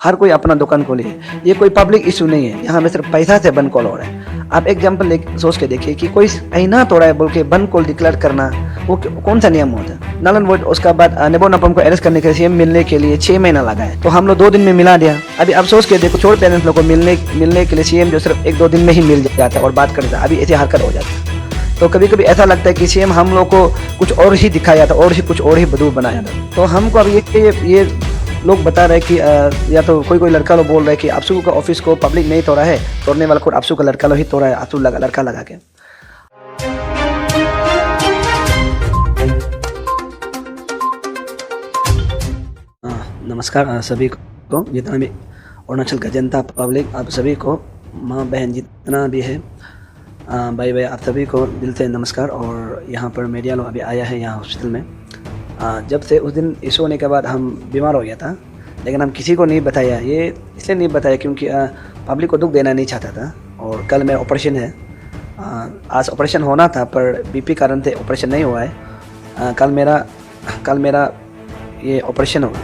हर कोई अपना दुकान खोली है। ये कोई पब्लिक इशू नहीं है, यहाँ में सिर्फ पैसा से बंद कॉल हो रहा है। आप एग्जाम्पल सोच के देखिए कि कोई ऐना तोड़ा है बोल के बंद कॉल डिक्लेयर करना, वो कौन सा नियम होता है? नलन वोट उसका बाद नेबो नपम को अरेस्ट करने के लिए सीएम मिलने के लिए 6 महीना लगा है, तो हम लोग 2 दिन में मिला दिया। अभी आप सोच के देखो, छोड़ पेरेंट्स लोग को मिलने के लिए सीएम जो सिर्फ 1-2 दिन में ही मिल जाता है और बात करता है, अभी ऐसी हरकत हो जाती है। तो कभी कभी ऐसा लगता है कि सीएम हम लोग को कुछ और ही दिखाया था और ही कुछ और ही बदूर बनाया था। तो हमको अब ये लोग बता रहे हैं कि या तो कोई लड़का लोग बोल रहे हैं कि आपसू का ऑफिस को पब्लिक नहीं तोड़ा है, तोड़ने वाला खुद आपसू का लड़का लोग ही तोड़ा है, आपसू लड़का लगा के। नमस्कार सभी को, जितना भी अरुणाचल का जनता पब्लिक, आप सभी को, माँ बहन जितना भी है, भाई आप सभी को दिल से नमस्कार। और यहाँ पर मीडिया लोग अभी आया है यहाँ हॉस्पिटल में। जब से उस दिन इशू होने के बाद हम बीमार हो गया था, लेकिन हम किसी को नहीं बताया। ये इसलिए नहीं बताया क्योंकि पब्लिक को दुख देना नहीं चाहता था। और कल मेरा ऑपरेशन है, आज ऑपरेशन होना था पर बीपी कारण से ऑपरेशन नहीं हुआ है। कल मेरा ये ऑपरेशन होगा।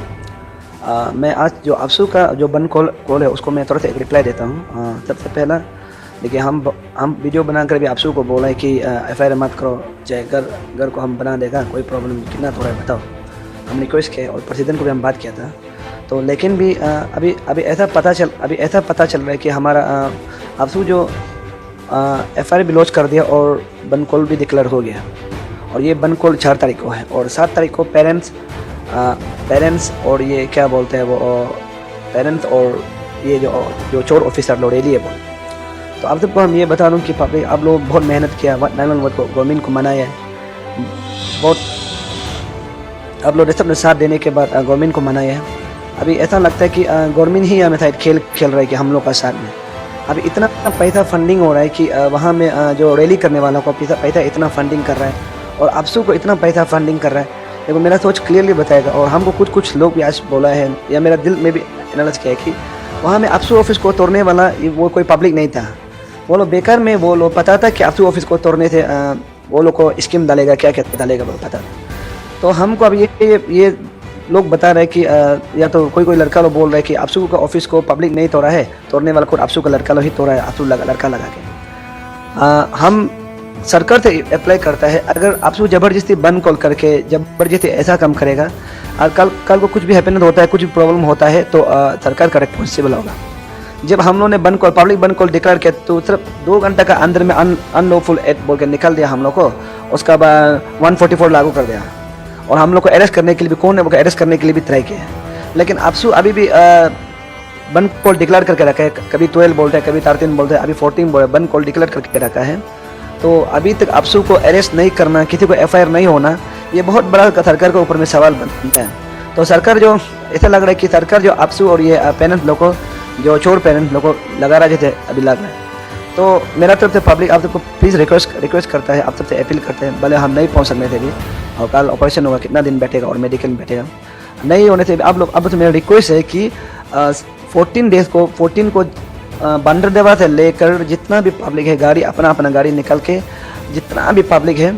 मैं आज जो आपसू का जो बंद कॉल है उसको मैं थोड़ा सा एक रिप्लाई देता हूँ। सबसे पहला देखिए, हम वीडियो बनाकर भी आपसू को बोला है कि FIR मत करो, चाहे घर को हम बना देगा, कोई प्रॉब्लम कितना थोड़ा है बताओ। हम रिक्वेस्ट किया और प्रेसिडेंट को भी हम बात किया था। तो लेकिन भी अभी ऐसा पता चल रहा है कि हमारा आपसू जो FIR भी लॉन्च कर दिया और बंद कॉल भी डिक्लेयर हो गया। और ये बंद कॉल 4 तारीख को है और 7 तारीख को पेरेंट्स और ये क्या बोलते हैं वो पेरेंट्स और ये जो चोर ऑफिसर लोग रैली है वो। तो आप सबको हम ये बता दूं कि पब्लिक आप लोग बहुत मेहनत किया, नाइलन वोट को गवर्नमेंट को मनाया है, बहुत आप लोग सब ने साथ देने के बाद गवर्नमेंट को मनाया है। अभी ऐसा लगता है कि गवर्नमेंट ही हमें शायद खेल रहा है कि हम लोग का साथ में। अभी इतना पैसा फंडिंग हो रहा है कि वहाँ में जो रैली करने वालों को पैसा इतना फंडिंग कर रहा है और आपसू को इतना पैसा फंडिंग कर रहा है। देखो, मेरा सोच क्लियरली बताएगा। और हमको कुछ लोग भी आज बोला है या मेरा दिल में भी एनालाइज किया है कि वहाँ में आपसू ऑफिस को तोड़ने वाला वो कोई पब्लिक नहीं था। वो लोग बेकार में, वो लोग पता था कि आपसू ऑफिस को तोड़ने से वो लोग को स्कीम डालेगा, क्या क्या डालेगा वो पता। तो हमको अब ये लोग बता रहे हैं कि या तो कोई लड़का लोग बोल रहे हैं कि आपसू का ऑफिस को पब्लिक नहीं तोड़ा है, तोड़ने वाला खुद आपसू का लड़का लोग ही तोड़ा है, आपसू लड़का लगा के। हम सरकार से अप्लाई करता है, अगर आपसू ज़बरदस्ती बंद कॉल करके ज़बरदस्ती ऐसा काम करेगा और कल को कुछ भी हैपन होता है, कुछ भी प्रॉब्लम होता है तो सरकार का रिस्पॉन्सिबल होगा। जब हम लोगों ने पब्लिक बंद कॉल डिक्लेयर किया तो सिर्फ 2 घंटे का अंदर में अनलॉफुल एक्ट बोल के निकल दिया हम लोग को। उसका बाद 144 लागू कर दिया और हम लोग को अरेस्ट करने के लिए भी अरेस्ट करने के लिए भी ट्राई किया है। लेकिन आपसू अभी भी बंद कॉल डिक्लेयर करके रखा है, कभी 12 बोलते हैं, कभी 13 बोलते हैं, अभी 14 बोल बंद कॉल डिक्लेयर करके रखा है। तो अभी तक आपसू को अरेस्ट नहीं करना, किसी को FIR नहीं होना, ये बहुत बड़ा सरकार के ऊपर में सवाल बनता है। तो सरकार जो ऐसा लग रहा है कि सरकार जो आपसू और ये पेरेंट्स लोग को, जो चोर पेरेंट्स लोग को लगा रहे थे, अभी लग रहा है। तो मेरा तरफ से पब्लिक आप सबको प्लीज़ रिक्वेस्ट करता है, आप सबसे अपील करते हैं, भले हम नहीं पहुंच सकते थे भी, और कल ऑपरेशन होगा, कितना दिन बैठेगा और मेडिकल में बैठेगा, नहीं होने से आप लोग अब तो मेरा रिक्वेस्ट है कि 14 को बंदरदेवा से लेकर जितना भी पब्लिक है, गाड़ी अपना गाड़ी निकल के जितना भी पब्लिक है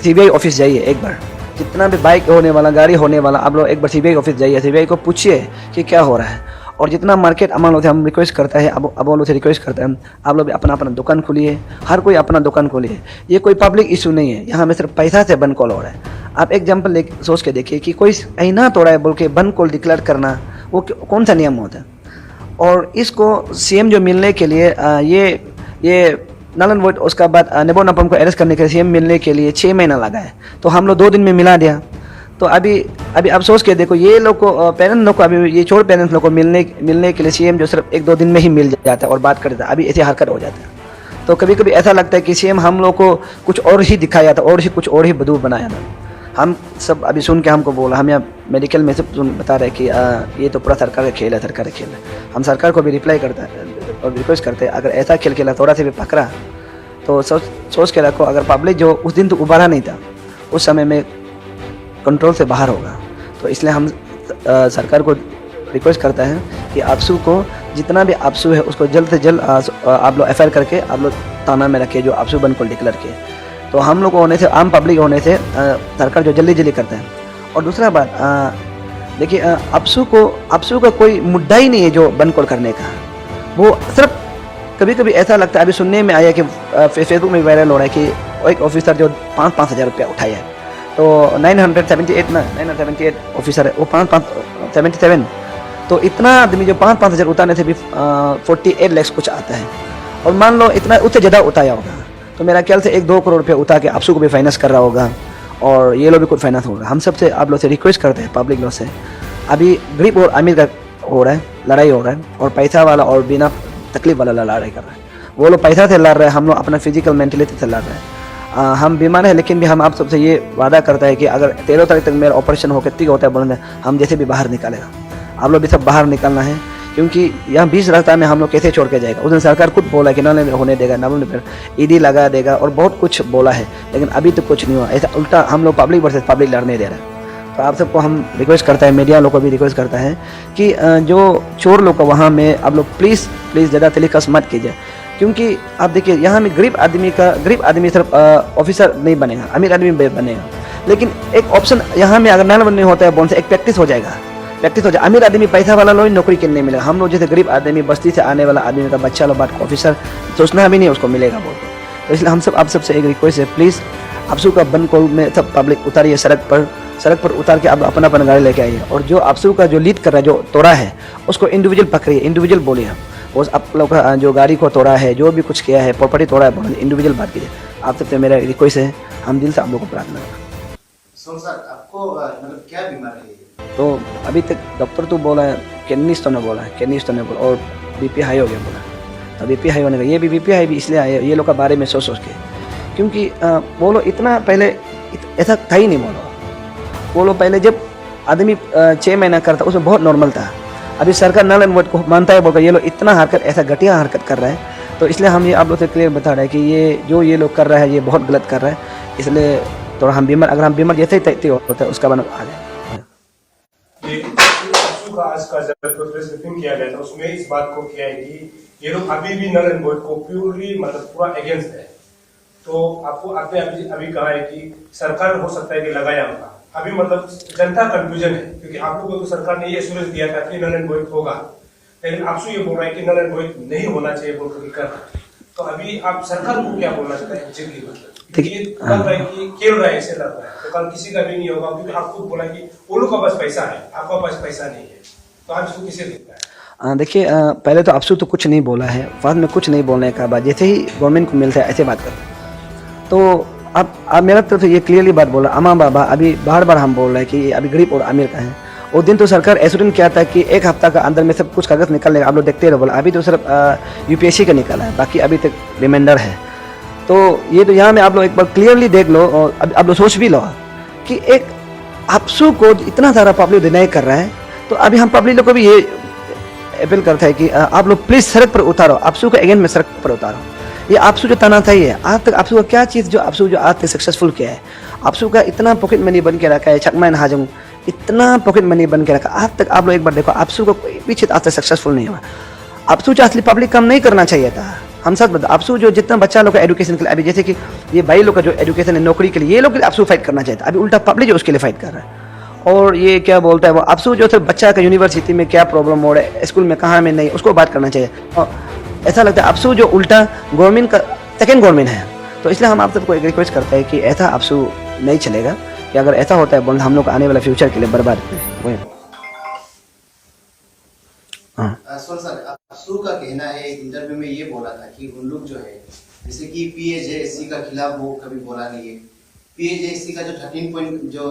CBI ऑफिस जाइए एक बार। जितना भी बाइक होने वाला, गाड़ी होने वाला, आप लोग एक बार CBI ऑफिस जाइए, CBI को पूछिए कि क्या हो रहा है। और जितना मार्केट अमन लोग हम रिक्वेस्ट करता है, अब लोग से रिक्वेस्ट करते हैं, आप लोग भी अपना दुकान खोलिए, हर कोई अपना दुकान खोलिए। ये कोई पब्लिक इशू नहीं है, यहाँ में सिर्फ पैसा से बंद कॉल हो रहा है। आप एग्जाम्पल सोच के देखिए कि कोई ऐना तोड़ा है बोल के बंद कॉल डिक्लेयर करना, वो कौन सा नियम होता है? और इसको सीएम जो मिलने के लिए ये नलन वोट उसका बाद नेबो नपम को अरेस्ट करने के लिए सीएम मिलने के लिए 6 महीना लगा है, तो हम लोग 2 दिन में मिला दिया। तो अभी आप सोच के देखो, ये लोग को पेरेंट्स लोग को, अभी ये छोड़ पेरेंट्स लोग को मिलने के लिए सीएम जो सिर्फ 1-2 दिन में ही मिल जाता है और बात करता है, अभी ऐसी हरकत हो जाता है। तो कभी कभी ऐसा लगता है कि सीएम हम लोग को कुछ और ही दिखाया था और ही कुछ और ही बदूर बनाया था। हम सब अभी सुन के हमको बोला, हम यहाँ मेडिकल में सब बता रहे कि ये तो पूरा सरकार का खेल है, हम सरकार को भी रिप्लाई करता है और रिक्वेस्ट करते हैं, अगर ऐसा खेल खेला थोड़ा से भी पकड़ा तो सोच के रखो, अगर पब्लिक जो उस दिन तो उबारा नहीं था, उस समय में कंट्रोल से बाहर होगा। तो इसलिए हम सरकार को रिक्वेस्ट करता है कि आपसू को, जितना भी आपसू है उसको जल्द से जल्द आप लोग FIR करके आप लोग थाना में रखे, जो आपसू बंद कॉल डिक्लेयर किए। तो हम लोग होने से, आम पब्लिक होने से सरकार जो जल्दी करता है। और दूसरा बात, देखिए अपसू का कोई मुद्दा ही नहीं है जो बंद कॉल करने का। वो सिर्फ कभी कभी ऐसा लगता है, अभी सुनने में आया कि फेसबुक में वायरल हो रहा है कि एक ऑफिसर जो 5,000 रुपया उठाया है, तो 978 ऑफिसर है, वो 77, तो इतना आदमी जो 5,000 उतारने से भी 48 लाख कुछ आता है। और मान लो इतना उससे ज़्यादा उठाया होगा तो मेरा ख्याल से 1-2 करोड़ रुपया उठा के अपसू को भी फाइनेंस कर रहा होगा और ये लोग भी कुछ फाइनेंस होगा। हम सबसे आप लोग से रिक्वेस्ट करते हैं, पब्लिक लोग से, अभी गरीब और अमीर का हो रहा है, लड़ाई हो रहा है, और पैसा वाला और बिना तकलीफ वाला लड़ाई कर रहा है। वो लोग पैसा से लड़ रहे हैं, हम लोग अपना फिजिकल मेंटलिटी से लड़ रहे हैं। हम बीमार हैं लेकिन भी हम आप सबसे ये वादा करता है कि अगर 13 तारीख तक मेरा ऑपरेशन होकर ठीक होता है बोलेंगे, हम जैसे भी बाहर निकालेगा। आप लोग भी सब बाहर निकलना है, क्योंकि यहाँ 20 रास्ता में हम लोग कैसे छोड़ के जाएगा। उस दिन सरकार खुद बोला कि न होने देगा, न फिर ईडी लगा देगा और बहुत कुछ बोला है, लेकिन अभी तो कुछ नहीं हुआ। ऐसा उल्टा हम लोग पब्लिक वर्सेस पब्लिक लड़ने दे रहे हैं। तो आप सबको हम रिक्वेस्ट करता है, मीडिया लोग को भी रिक्वेस्ट करता है कि जो चोर लोग का वहाँ में आप लोग प्लीज़ ज़्यादा तरीक़ा मत कीजिए, क्योंकि आप देखिए यहाँ में गरीब आदमी सिर्फ ऑफिसर नहीं बनेगा, अमीर आदमी बनेगा। लेकिन एक ऑप्शन यहाँ में अगर न बनने होता है बोल से एक प्रैक्टिस हो जाएगा। अमीर आदमी पैसा वाला लोग नौकरी के लिए मिलेगा, हम लोग जैसे गरीब आदमी बस्ती से आने वाला आदमी का बच्चा लोग बात ऑफिसर सोचना भी नहीं उसको मिलेगा बोल। तो इसलिए हम सब आप सबसे एक रिक्वेस्ट है, प्लीज़ अपसू का बंद कॉल में सब पब्लिक उतारिए, सड़क पर उतार के आप अपना गाड़ी लेके आइए। और जो अपसू का जो लीड कर रहा है, जो तोड़ा है, उसको इंडिविजुअल पकड़िए, इंडिविजुअल बोलिए। उस आप लोग का जो गाड़ी को तोड़ा है, जो भी कुछ किया है, प्रॉपर्टी तोड़ा है, इंडिविजुअल बात कीजिए। आप सबसे मेरा रिक्वेस्ट है, हम दिल से आप लोग को प्रार्थना करें। सर आपको मतलब क्या बीमारी है? तो अभी तक डॉक्टर तो बोला है किडनी स्टोन बोला है, और बीपी हाई हो गया बोला। तो बीपी हाई होने का, ये भी बीपी हाई भी इसलिए आया ये लोग का बारे में सोच के, क्योंकि वो लोग इतना पहले ऐसा था ही नहीं। वो लोग पहले जब आदमी 6 महीना करता उसमें बहुत नॉर्मल था। अभी सरकार नल एंड वोट को मानता है, बोलकर ये लोग इतना हरकत, ऐसा घटिया हरकत कर रहा है। तो इसलिए हम ये आप लोग से क्लियर बता रहे हैं कि ये लोग कर रहा है, ये बहुत गलत कर रहा है। इसलिए थोड़ा हम बीमार, अगर हम बीमार जैसे ही तय होता है उसका बना आ जाए। आज का जब प्रेस ब्रीफिंग किया गया था उसमें इस बात को किया है कि ये लोग अभी भी नल एंड वोट को प्योरली मतलब पूरा अगेंस्ट है। तो आपने अभी कहा है कि सरकार हो सकता है कि लगाया होगा, अभी मतलब जनता कंफ्यूजन है, क्योंकि आप लोगों को तो सरकार ने ये एश्योरेंस दिया था कि नल एंड वोट होगा, लेकिन आपसे ये बोल रहा है कि नल एंड वोट नहीं होना चाहिए बोल कर। तो अभी आप सरकार को क्या बोलना चाहते हैं एग्जैक्टली? मतलब ये लग रहा है कि खेल रहा है, ऐसे लग रहा है, तो कल किसी का भी नहीं होगा, क्योंकि आपको बोला कि वो लोग का पास पैसा है, आपका पास पैसा नहीं है। तो आप इसको किसे देखता है? देखिए, पहले तो अपसू तो कुछ नहीं बोला है, बाद में कुछ नहीं बोलने का बाद जैसे ही गवर्नमेंट को मिलता है ऐसे बात करते। तो अब मेरा तरफ से ये क्लियरली बात बोला, अम्मा बाबा अभी बार बार हम बोल रहे हैं कि अभी गरीब और अमीर का है। उस दिन तो सरकार एश्योरेंस किया था कि 1 हफ्ता का अंदर में सब कुछ कागज निकलने का, आप लोग देखते रहो बोला। अभी तो सिर्फ UPSC का निकला है, बाकी अभी तक रिमाइंडर है। तो ये तो यहाँ में आप लोग एक बार क्लियरली देख लो, और अब आप लोग सोच भी लो कि एक अपसू को इतना सारा पब्लिक डिनाई कर रहा है। तो अभी हम पब्लिक लोग को भी ये अपील करता है कि आप लोग प्लीज़ सड़क पर उतारो, अपसू को अगेंस्ट में सड़क पर उतारो। ये अपसू जो तानाशाही है, आज तक अपसू का क्या चीज़ जो अपसू जो आज तक सक्सेसफुल किया है, अपसू का इतना पॉकेट मनी बन के रखा है, चकमा एंड हाजंग इतना पॉकेट मनी बन के रखा, आज तक आप लोग एक बार देखो अपसू का कोई भी चीज़ आज तक सक्सेसफुल नहीं हुआ। अपसू जो असली पब्लिक काम नहीं करना चाहिए था, हम सब बता। अपसू जो जितना बच्चा लोग का एजुकेशन के लिए, अभी जैसे कि ये भाई लोग का जो एजुकेशन है, नौकरी के लिए, ये लोग अपसू फाइट करना चाहिए था। अभी उल्टा पब्लिक जो उसके लिए फाइट कर रहा है। और ये क्या बोलता है वो अपसू जो सिर्फ बच्चा का यूनिवर्सिटी में क्या प्रॉब्लम हो रहा है, स्कूल में कहाँ में नहीं, उसको बात करना चाहिए। और ऐसा लगता है अपसू जो उल्टा गवर्नमेंट का सेकेंड गवर्नमेंट है। तो इसलिए हम आप सबको एक रिक्वेस्ट करते हैं कि ऐसा अपसू नहीं चलेगा, कि अगर ऐसा होता है बोल हम लोग आने वाला फ्यूचर के लिए बर्बाद है। सर अपसू का कहना है, एक इंटरव्यू में ये बोला था कि उन लोग जो है जैसे कि PAJSC का खिलाफ वो कभी बोला नहीं है। PAJSC का जो 13 पॉइंट जो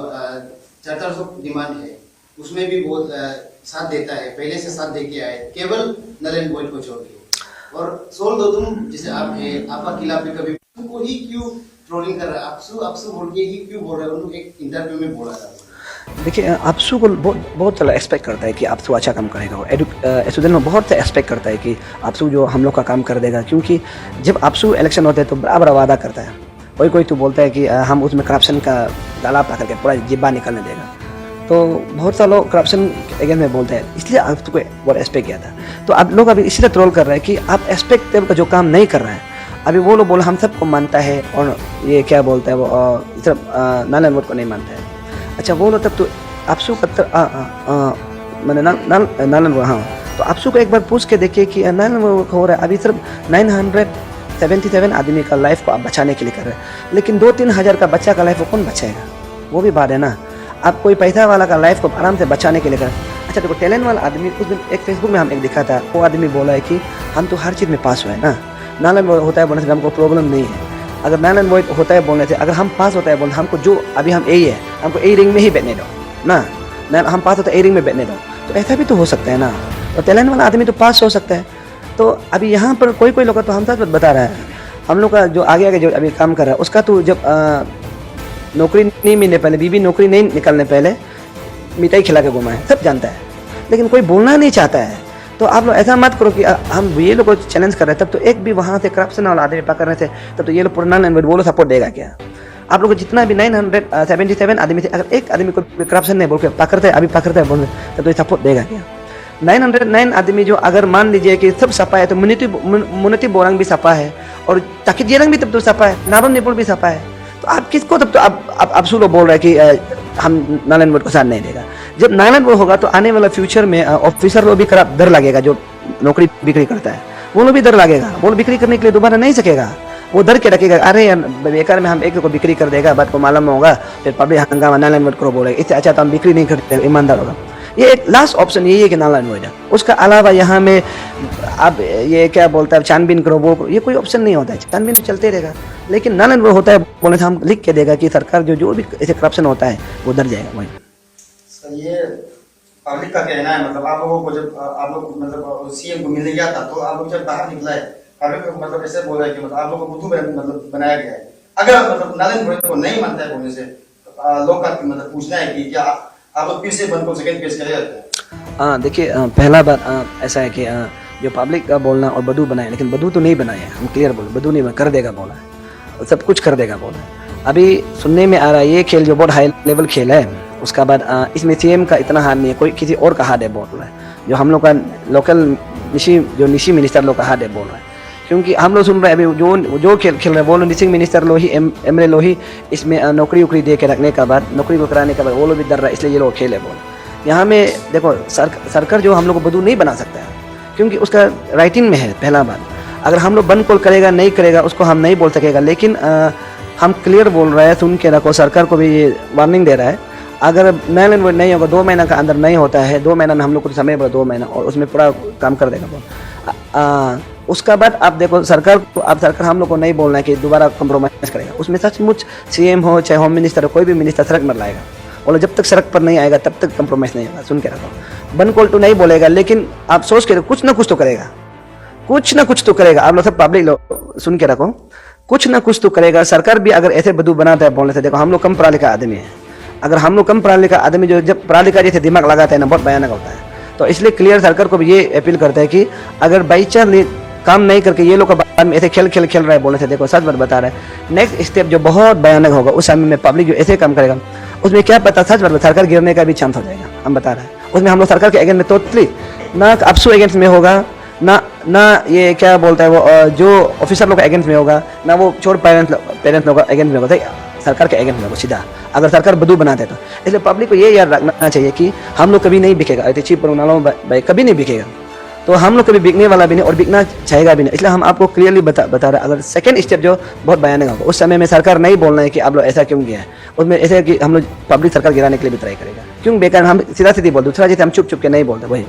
चार्टर्स ऑफ डिमांड है उसमें भी वो साथ देता है, पहले से साथ दे के आए, केवल नल एंड वोइड को छोड़ के। और सोल दो तुम जैसे आप है, आपका खिलाफ भी कभी को ही क्यों ट्रोलिंग कर रहा है, अपसू बोल के ही क्यों बोल रहे हैं? उन्होंने एक इंटरव्यू में बोला था। देखिए, अपसू को बहुत सारा एक्सपेक्ट करता है कि अपसू अच्छा काम करेगा, और स्टूडेंट में बहुत से एक्सपेक्ट करता है कि अपसू जो हम लोग का काम कर देगा, क्योंकि जब अपसू इलेक्शन होते हैं तो बड़ा बड़ा वादा करता है। कोई तो बोलता है कि हम उसमें करप्शन का गाला पा करके पूरा जिब्बा निकलने देगा। तो बहुत सारे लोग करप्शन अगेंस्ट में बोलते हैं, इसलिए अपसू को बहुत एक्सपेक्ट किया था। तो आप लोग अभी इसलिए ट्रोल कर रहे हैं कि आप एक्सपेक्ट का जो काम नहीं कर रहे हैं। अभी वो लोग बोला हम सबको मानता है, और ये क्या बोलता है वो सिर्फ नल एंड वोट को नहीं मानता है। अच्छा, वो लोग तब तो आपसू पत्थर मैंने नालन हाँ, तो आपसू को एक बार पूछ के देखिए कि नालन हो रहा है अभी सिर्फ 977 आदमी का लाइफ को आप बचाने के लिए कर रहे हैं, लेकिन 2-3 हज़ार का बच्चा का लाइफ को कौन बचाएगा? वो भी बात है ना। आप कोई पैसा वाला का लाइफ को आराम से बचाने के लिए कर। अच्छा देखो, टैलेंट वाला आदमी कुछ दिन एक फेसबुक में हम एक दिखा था, वो आदमी बोला है कि हम तो हर चीज़ में पास हुए ना, नालन होता है बोलने से हमको प्रॉब्लम नहीं है। अगर नालन वो होता है बोलने से अगर हम पास होता है बोलते हमको जो अभी हम यही है, हमको ए रिंग में ही बैठने दो ना, हम पास होता है ए रिंग में बैठने दो, तो ऐसा भी तो हो सकता है ना। तो टैलेंट वाला आदमी तो पास हो सकता है। तो अभी यहाँ पर कोई लोग तो हम साथ बता रहा है, हम लोग का जो आगे जो अभी काम कर रहा है उसका तो जब नौकरी नहीं मिलने पहले, बीबी नौकरी नहीं निकलने पहले मिठाई खिला के घुमा है, सब जानता है, लेकिन कोई बोलना नहीं चाहता है। तो आप लोग ऐसा मत करो कि हम ये लोग को चैलेंज कर रहे हैं, तब तो एक भी वहाँ से करप्शन वाला आदमी पकड़ रहे थे, तब तो ये लोग पुराना वो लोग सपोर्ट देगा क्या? आप लोग को जितना भी 977 आदमी थे, अगर एक आदमी को करप्शन नहीं बोल के पकड़ते अभी पकड़ते हैं बोल तब तो ये सपोर्ट देगा क्या? 909 आदमी जो अगर मान लीजिए कि सब सपा है, तो मुनती बोरंग भी सपा है और ताकि जेरंग भी तब तो सपा है, नारों निपुल भी सपा है। तो आप किसको तब तो आप अफसू लोग बोल रहे हैं कि हम नारायण वोट को साथ नहीं देगा? जब नारायण वोट होगा तो आने वाला फ्यूचर में ऑफिसर लोग भी खराब डर लगेगा, जो नौकरी बिक्री करता है वो लोग भी डर लगेगा, वो बिक्री करने के लिए दोबारा नहीं सकेगा, वो डर के रखेगा, अरे यार बेकार में हम एक को बिक्री कर देगा, बात को मालूम होगा, फिर पब्लिक हंगामा नारायण वोट करो बोलेगा, इससे अच्छा तो हम बिक्री नहीं करते, ईमानदार होगा। ये एक लास्ट ऑप्शन यही है कि नारायण वोट है, उसका अलावा यहाँ में अब ये क्या बोलता है छानबीन करो वो करो, ये कोई ऑप्शन नहीं होता है, छानबीन तो चलते रहेगा। लेकिन नारायण वोट होता है बोलने से हम लिख के देगा कि सरकार जो भी ऐसे करप्शन होता है वो डर जाएगा। वही सर, ये पब्लिक का कहना है, मतलब आप लोगों को जब आप लोग मतलब सीएम को मिलने गया था तो आप लोग जब बाहर निकला है, पब्लिक मतलब ऐसे बोल रहा है कि मतलब आप लोग को बुद्धू मतलब बनाया गया है। अगर मतलब नारायण वोट को नहीं मानता है बोलने से लोग का मतलब पूछना है कि क्या आप लोग फिर से बंद को सेकंड पेश करेगा? देखिए, पहला बात ऐसा है कि जो पब्लिक का बोलना और बदू बनाए, लेकिन बदू तो नहीं बनाए, हम क्लियर बोले बदू नहीं कर देगा बोला है, सब कुछ कर देगा बोला है। अभी सुनने में आ रहा है ये खेल जो बहुत हाई लेवल खेल है, उसका बाद इसमें सीएम का इतना हाथ नहीं है, कोई किसी और का हाथ है बोल रहा है, जो हम लोग का लोकल निशी मिनिस्टर लोग का हाथ है बोल रहा है। क्योंकि हम लोग सुन रहे हैं अभी जो खेल खेल रहे हैं वो लोग निशी मिनिस्टर लो ही एमएलए लो ही इसमें नौकरी उकरी दे के रखने का बाद, नौकरी को कराने के बाद वो लोग भी डर रहा है, इसलिए ये लोग खेल है बोल। यहाँ में देखो सरकार जो हम लोग को बदू नहीं बना सकता है, क्योंकि उसका राइटिंग में है। पहला बात, अगर हम लोग बंद कॉल करेगा नहीं करेगा उसको हम नहीं बोल सकेगा, लेकिन हम क्लियर बोल रहे हैं, सुन के रखो, सरकार को भी ये वार्निंग दे रहा है, अगर नारायण वोट नहीं होगा 2 महीना का अंदर नहीं होता है, 2 महीना में हम लोग को समय पड़ा 2 महीना और उसमें पूरा काम कर देगा बोल। उसका बाद आप देखो सरकार हम लोग को नहीं बोलना है कि दोबारा कॉम्प्रोमाइज़ करेगा, उसमें सचमुच सीएम हो चाहे होम मिनिस्टर हो कोई भी मिनिस्टर सड़क पर लाएगा, और जब तक सड़क पर नहीं आएगा तब तक कॉम्प्रोमाइज़ नहीं होगा। सुन के रखो, बंद कॉल तो नहीं बोलेगा, लेकिन आप सोच के कुछ ना कुछ तो करेगा, कुछ ना कुछ तो करेगा। आप लोग सब पब्लिक लोग सुन के रखो, कुछ ना कुछ तो करेगा। सरकार भी अगर ऐसे बदू बनाता है बोलने से, देखो हम लोग कम पढ़ा लिखा आदमी है, अगर हम लोग कम पढ़ा लिखा आदमी जो जब पढ़ा लिखा जैसे दिमाग लगाते हैं ना, बहुत भयानक होता है। तो इसलिए क्लियर सरकार को भी ये अपील करता है कि अगर बाई चांस काम नहीं करके ये लोग का बाद में ऐसे खेल रहा है बोलने से, देखो सच बात बता रहा है, नेक्स्ट स्टेप जो बहुत भयानक होगा उस समय में पब्लिक जो ऐसे काम करेगा उसमें क्या पता, सच बात सरकार गिरने का भी चांस हो जाएगा। हम बता रहे हैं उसमें हम लोग सरकार के अगेंस्ट में टोटली ना अफसू अगेंस्ट में होगा, ना ये क्या बोलता है वो जो ऑफिसर लोग का अगेंस्ट में होगा, ना वो छोड़ पेरेंट्स लोग का अगेंस्ट में होगा, सरकार के अगेंस्ट में होगा सीधा, अगर सरकार बदू बनाते तो। इसलिए पब्लिक को ये याद रखना चाहिए कि हम लोग कभी नहीं बिकेगा, चीप भाई कभी नहीं बिकेगा, तो हम लोग कभी बिकने वाला भी नहीं और बिकना चाहेगा भी नहीं। इसलिए हम आपको क्लियरली बता रहे हैं, अगर सेकंड स्टेप जो बहुत भयानक होगा उस समय में सरकार नहीं बोलना है कि आप लोग ऐसा क्यों किया है, उसमें ऐसे कि हम लोग पब्लिक सरकार गिराने के लिए भी ट्राई करेगा, क्यों बेकार हम सीधा सीधी बोल, दूसरा जैसे हम चुप के नहीं बोलते वही।